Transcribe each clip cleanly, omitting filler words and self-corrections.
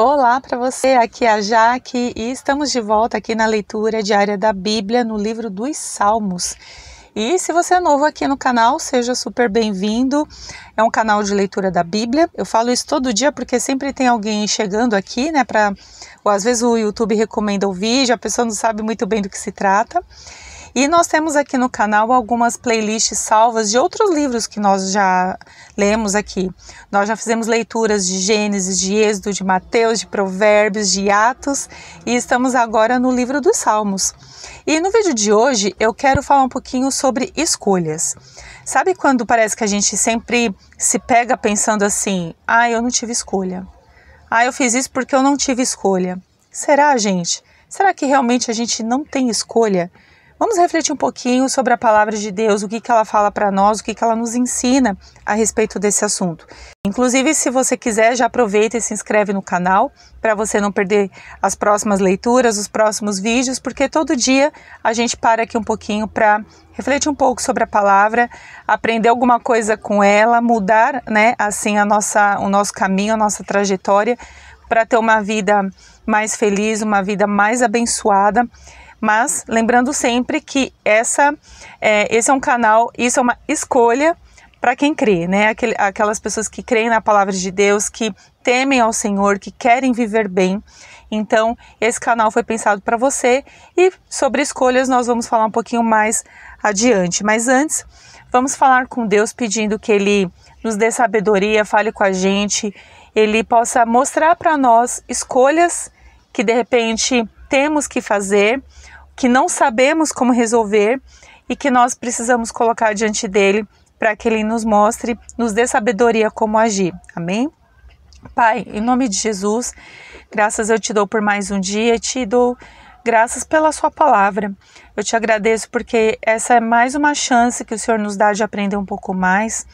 Olá para você, aqui é a Jaque e estamos de volta aqui na leitura diária da Bíblia no livro dos Salmos. E se você é novo aqui no canal, seja super bem-vindo. É um canal de leitura da Bíblia. Eu falo isso todo dia porque sempre tem alguém chegando aqui, né? Ou às vezes o YouTube recomenda o vídeo, a pessoa não sabe muito bem do que se trata. E nós temos aqui no canal algumas playlists salvas de outros livros que nós já lemos aqui. Nós já fizemos leituras de Gênesis, de Êxodo, de Mateus, de Provérbios, de Atos e estamos agora no livro dos Salmos. E no vídeo de hoje eu quero falar um pouquinho sobre escolhas. Sabe quando parece que a gente sempre se pega pensando assim, eu não tive escolha. Eu fiz isso porque eu não tive escolha. Será, gente? Será que realmente a gente não tem escolha? Vamos refletir um pouquinho sobre a palavra de Deus, o que ela fala para nós, o que ela nos ensina a respeito desse assunto. Inclusive, se você quiser, já aproveita e se inscreve no canal para você não perder as próximas leituras, os próximos vídeos, porque todo dia a gente para aqui um pouquinho para refletir um pouco sobre a palavra, aprender alguma coisa com ela, mudar, né, assim, o nosso caminho, a nossa trajetória, para ter uma vida mais feliz, uma vida mais abençoada. Mas lembrando sempre que esse é um canal, isso é uma escolha para quem crê, né? Aquelas pessoas que creem na palavra de Deus, que temem ao Senhor, que querem viver bem. Então, esse canal foi pensado para você e sobre escolhas nós vamos falar um pouquinho mais adiante. Mas antes, vamos falar com Deus pedindo que Ele nos dê sabedoria, fale com a gente, Ele possa mostrar para nós escolhas que de repente temos que fazer, que não sabemos como resolver e que nós precisamos colocar diante dele para que ele nos mostre, nos dê sabedoria como agir. Amém? Pai, em nome de Jesus, graças eu te dou por mais um dia, te dou graças pela sua palavra. Eu te agradeço porque essa é mais uma chance que o Senhor nos dá de aprender um pouco mais.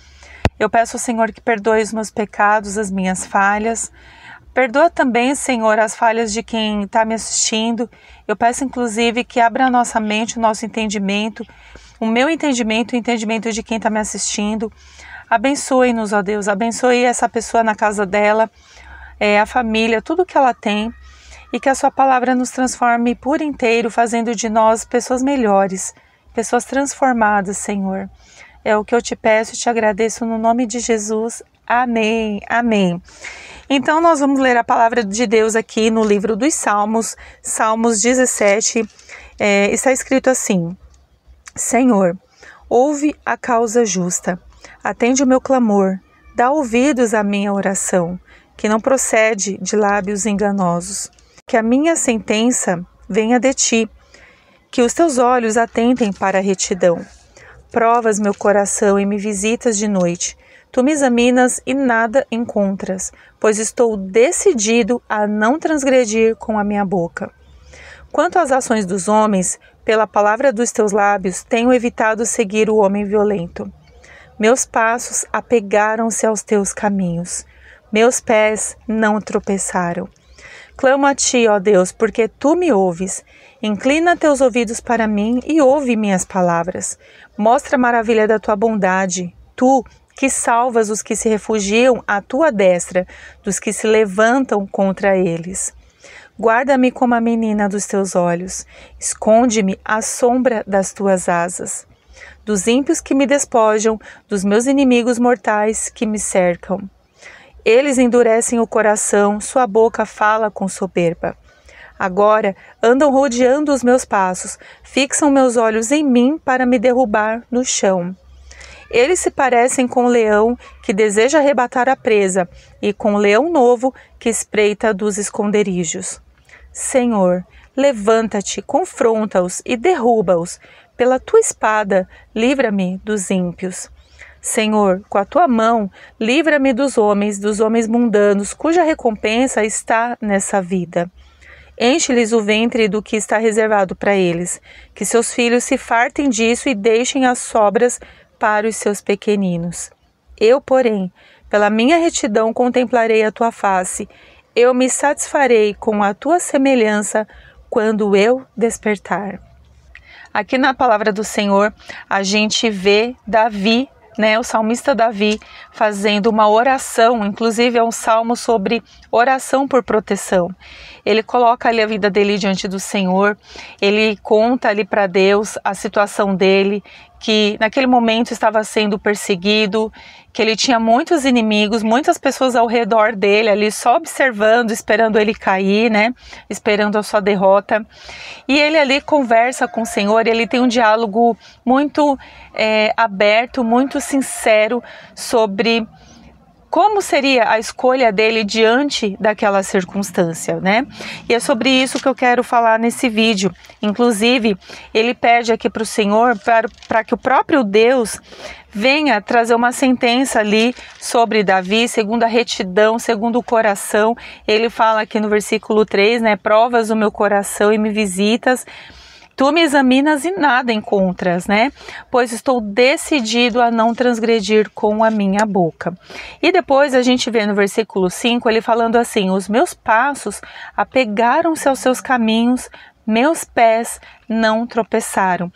Eu peço ao Senhor que perdoe os meus pecados, as minhas falhas. Perdoa também, Senhor, as falhas de quem está me assistindo. Eu peço, inclusive, que abra a nossa mente, o nosso entendimento, o meu entendimento, o entendimento de quem está me assistindo. Abençoe-nos, ó Deus, abençoe essa pessoa na casa dela, a família, tudo que ela tem, e que a sua palavra nos transforme por inteiro, fazendo de nós pessoas melhores, pessoas transformadas, Senhor. É o que eu te peço e te agradeço no nome de Jesus. Amém, amém. Então nós vamos ler a palavra de Deus aqui no livro dos Salmos, Salmos 17, está escrito assim: Senhor, ouve a causa justa, atende o meu clamor, dá ouvidos à minha oração, que não procede de lábios enganosos. Que a minha sentença venha de ti, que os teus olhos atentem para a retidão. Provas meu coração e me visitas de noite. Tu me examinas e nada encontras, pois estou decidido a não transgredir com a minha boca. Quanto às ações dos homens, pela palavra dos teus lábios, tenho evitado seguir o homem violento. Meus passos apegaram-se aos teus caminhos, meus pés não tropeçaram. Clamo a ti, ó Deus, porque tu me ouves. Inclina teus ouvidos para mim e ouve minhas palavras. Mostra a maravilha da tua bondade, tu que salvas os que se refugiam à tua destra, dos que se levantam contra eles. Guarda-me como a menina dos teus olhos, esconde-me à sombra das tuas asas. Dos ímpios que me despojam, dos meus inimigos mortais que me cercam. Eles endurecem o coração, sua boca fala com soberba. Agora andam rodeando os meus passos, fixam meus olhos em mim para me derrubar no chão. Eles se parecem com o leão que deseja arrebatar a presa e com o leão novo que espreita dos esconderijos. Senhor, levanta-te, confronta-os e derruba-os. Pela tua espada, livra-me dos ímpios. Senhor, com a tua mão, livra-me dos homens mundanos, cuja recompensa está nessa vida. Enche-lhes o ventre do que está reservado para eles, que seus filhos se fartem disso e deixem as sobras para os seus pequeninos. Eu, porém, pela minha retidão contemplarei a tua face, eu me satisfarei com a tua semelhança quando eu despertar. Aqui na palavra do Senhor, a gente vê Davi né, o salmista Davi fazendo uma oração, inclusive é um salmo sobre oração por proteção. Ele coloca ali a vida dele diante do Senhor, ele conta ali para Deus a situação dele, que naquele momento estava sendo perseguido, que ele tinha muitos inimigos, muitas pessoas ao redor dele ali só observando, esperando ele cair, né, esperando a sua derrota. E ele ali conversa com o Senhor, ele tem um diálogo muito aberto, muito sincero sobre como seria a escolha dele diante daquela circunstância, né? E é sobre isso que eu quero falar nesse vídeo. Inclusive, ele pede aqui para o Senhor para que o próprio Deus venha trazer uma sentença ali sobre Davi, segundo a retidão, segundo o coração. Ele fala aqui no versículo 3, né? Provas o meu coração e me visitas. Tu me examinas e nada encontras, né? Pois estou decidido a não transgredir com a minha boca. E depois a gente vê no versículo 5 ele falando assim: os meus passos apegaram-se aos seus caminhos, meus pés não tropeçaram.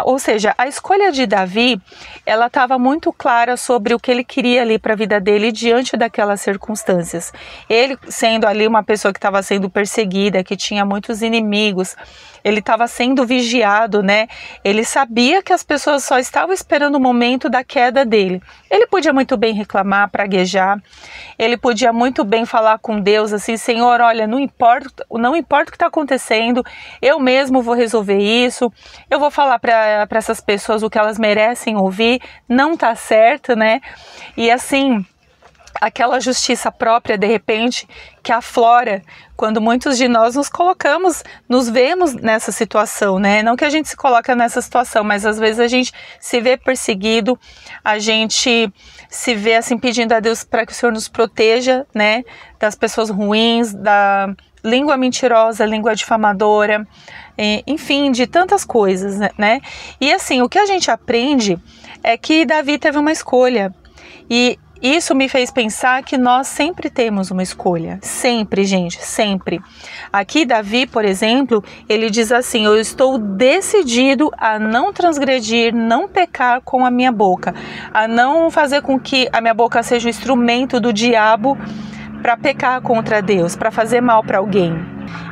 Ou seja, a escolha de Davi, ela estava muito clara sobre o que ele queria ali para a vida dele diante daquelas circunstâncias. Ele sendo ali uma pessoa que estava sendo perseguida, que tinha muitos inimigos, ele estava sendo vigiado, né? Ele sabia que as pessoas só estavam esperando o momento da queda dele. Ele podia muito bem reclamar, praguejar, ele podia muito bem falar com Deus assim: Senhor, olha, não importa o que está acontecendo, eu mesmo vou resolver isso, eu vou falar para essas pessoas o que elas merecem ouvir, não tá certo, né? E assim, aquela justiça própria, de repente, que aflora quando muitos de nós nos vemos nessa situação, né? Não que a gente se coloca nessa situação, mas às vezes a gente se vê perseguido, a gente se vê assim pedindo a Deus para que o Senhor nos proteja, né? Das pessoas ruins, da língua mentirosa, língua difamadora, enfim, de tantas coisas, né? E assim, o que a gente aprende é que Davi teve uma escolha, e isso me fez pensar que nós sempre temos uma escolha, sempre, gente, sempre. Aqui Davi, por exemplo, ele diz assim: eu estou decidido a não transgredir, não pecar com a minha boca, a não fazer com que a minha boca seja um instrumento do diabo para pecar contra Deus, para fazer mal para alguém.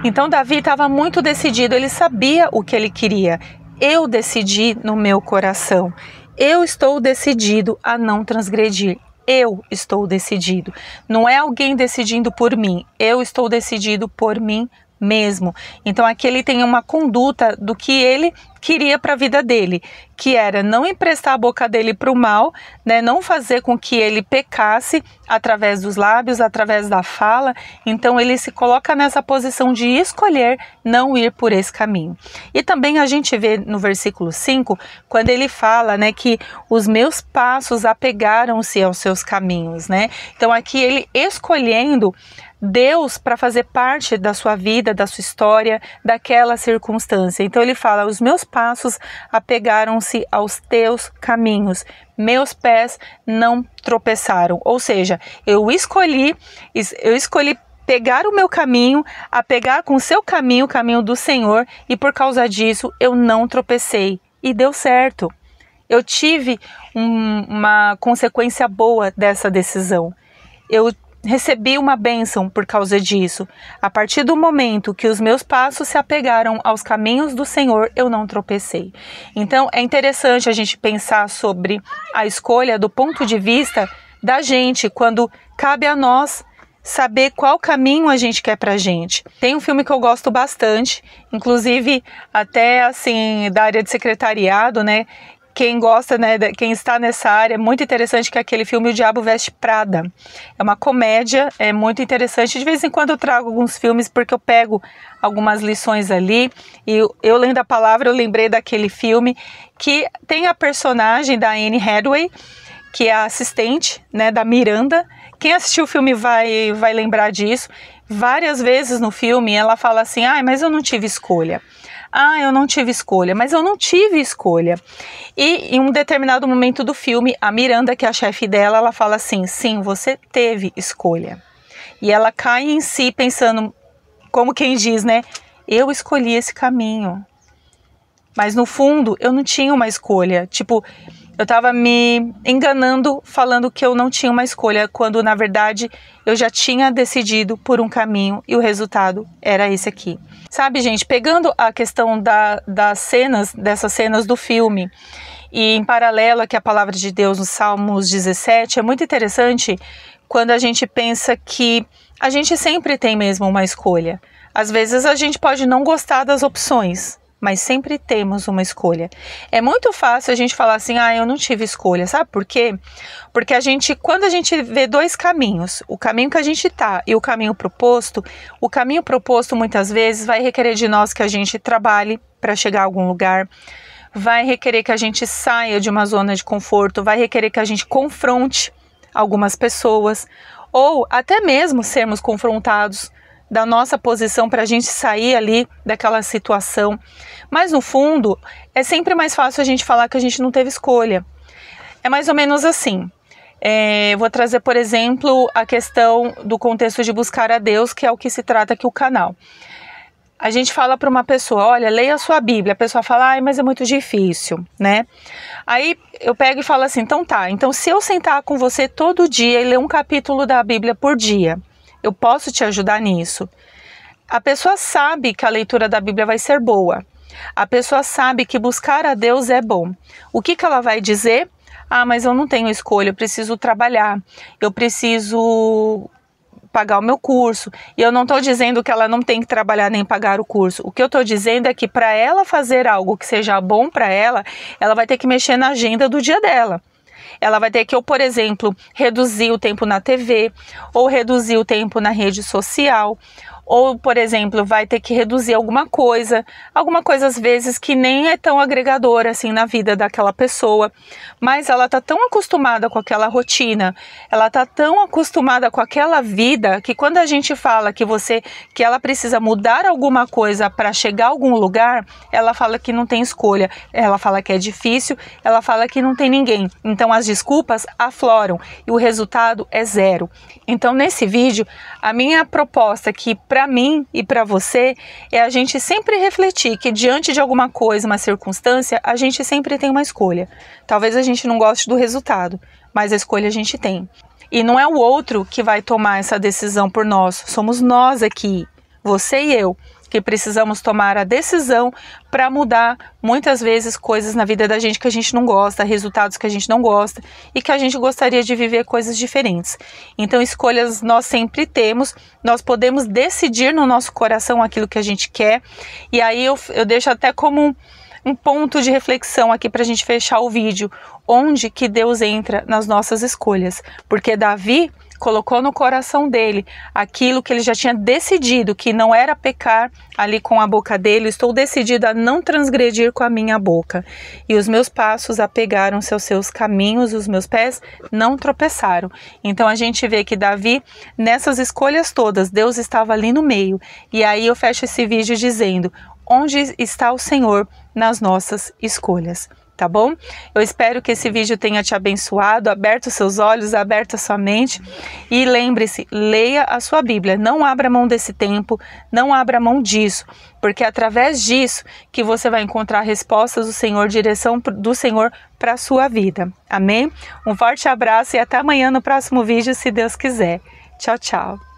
Então Davi estava muito decidido, ele sabia o que ele queria. Eu decidi no meu coração, eu estou decidido a não transgredir. Eu estou decidido. Não é alguém decidindo por mim. Eu estou decidido por mim mesmo. Então aqui ele tem uma conduta do que ele queria para a vida dele, que era não emprestar a boca dele para o mal, né? Não fazer com que ele pecasse através dos lábios, através da fala. Então ele se coloca nessa posição de escolher não ir por esse caminho. E também a gente vê no versículo 5, quando ele fala, né, que os meus passos apegaram-se aos seus caminhos, né? Então aqui ele escolhendo Deus para fazer parte da sua vida, da sua história, daquela circunstância. Então ele fala: os meus passos apegaram-se aos teus caminhos, meus pés não tropeçaram. Ou seja, eu escolhi pegar o meu caminho, apegar com o seu caminho, o caminho do Senhor, e por causa disso eu não tropecei. E deu certo. Eu tive uma consequência boa dessa decisão. Eu recebi uma bênção por causa disso. A partir do momento que os meus passos se apegaram aos caminhos do Senhor, eu não tropecei. Então é interessante a gente pensar sobre a escolha do ponto de vista da gente, quando cabe a nós saber qual caminho a gente quer pra gente. Tem um filme que eu gosto bastante, inclusive até assim da área de secretariado, né? Quem gosta, né, quem está nessa área, é muito interessante, que é aquele filme O Diabo Veste Prada. É uma comédia, é muito interessante. De vez em quando eu trago alguns filmes porque eu pego algumas lições ali. E eu lendo a palavra, eu lembrei daquele filme que tem a personagem da Anne Hathaway, que é a assistente, né, da Miranda. Quem assistiu o filme vai lembrar disso. Várias vezes no filme ela fala assim: mas eu não tive escolha. Eu não tive escolha, mas eu não tive escolha. E em um determinado momento do filme, a Miranda, que é a chefe dela, ela fala assim: sim, você teve escolha. E ela cai em si pensando, como quem diz, né? Eu escolhi esse caminho. Mas no fundo, eu não tinha uma escolha. Tipo, eu estava me enganando falando que eu não tinha uma escolha, quando na verdade eu já tinha decidido por um caminho e o resultado era esse aqui. Sabe, gente, pegando a questão dessas cenas do filme e em paralelo aqui a palavra de Deus no Salmos 17, é muito interessante quando a gente pensa que a gente sempre tem mesmo uma escolha. Às vezes a gente pode não gostar das opções, mas sempre temos uma escolha. É muito fácil a gente falar assim, eu não tive escolha, sabe por quê? Porque quando a gente vê dois caminhos, o caminho que a gente tá e o caminho proposto muitas vezes vai requerer de nós que a gente trabalhe para chegar a algum lugar, vai requerer que a gente saia de uma zona de conforto, vai requerer que a gente confronte algumas pessoas, ou até mesmo sermos confrontados da nossa posição para a gente sair ali daquela situação. Mas no fundo, é sempre mais fácil a gente falar que a gente não teve escolha. É mais ou menos assim. Vou trazer, por exemplo, a questão do contexto de buscar a Deus, que é o que se trata aqui o canal. A gente fala para uma pessoa, olha, leia a sua Bíblia. A pessoa fala, mas é muito difícil, né? Aí eu pego e falo assim, então tá. Então se eu sentar com você todo dia e ler um capítulo da Bíblia por dia, eu posso te ajudar nisso. A pessoa sabe que a leitura da Bíblia vai ser boa. A pessoa sabe que buscar a Deus é bom. O que ela vai dizer? Mas eu não tenho escolha, eu preciso trabalhar, eu preciso pagar o meu curso. E eu não estou dizendo que ela não tem que trabalhar nem pagar o curso. O que eu estou dizendo é que para ela fazer algo que seja bom para ela vai ter que mexer na agenda do dia dela. Ela vai ter que, por exemplo, reduzir o tempo na TV, ou reduzir o tempo na rede social, ou, por exemplo, vai ter que reduzir alguma coisa às vezes que nem é tão agregadora assim na vida daquela pessoa, mas ela está tão acostumada com aquela rotina, ela está tão acostumada com aquela vida, que quando a gente fala que ela precisa mudar alguma coisa para chegar a algum lugar, ela fala que não tem escolha, ela fala que é difícil, ela fala que não tem ninguém. Então as desculpas afloram e o resultado é zero. Então nesse vídeo, a minha proposta aqui para mim e para você é a gente sempre refletir que diante de alguma coisa, uma circunstância, a gente sempre tem uma escolha. Talvez a gente não goste do resultado, mas a escolha a gente tem. E não é o outro que vai tomar essa decisão por nós, somos nós aqui, você e eu, que precisamos tomar a decisão para mudar muitas vezes coisas na vida da gente que a gente não gosta, resultados que a gente não gosta e que a gente gostaria de viver coisas diferentes. Então escolhas nós sempre temos, nós podemos decidir no nosso coração aquilo que a gente quer, e aí eu deixo até como um ponto de reflexão aqui para a gente fechar o vídeo, onde que Deus entra nas nossas escolhas, porque Davi colocou no coração dele aquilo que ele já tinha decidido, que não era pecar ali com a boca dele. Estou decidido a não transgredir com a minha boca, e os meus passos apegaram-se aos seus caminhos, os meus pés não tropeçaram. Então a gente vê que Davi, nessas escolhas todas, Deus estava ali no meio. E aí eu fecho esse vídeo dizendo, onde está o Senhor nas nossas escolhas? Tá bom? Eu espero que esse vídeo tenha te abençoado, aberto seus olhos, aberto a sua mente, e lembre-se, leia a sua Bíblia, não abra mão desse tempo, não abra mão disso, porque é através disso que você vai encontrar respostas do Senhor, direção do Senhor para a sua vida. Amém? Um forte abraço e até amanhã no próximo vídeo, se Deus quiser. Tchau, tchau.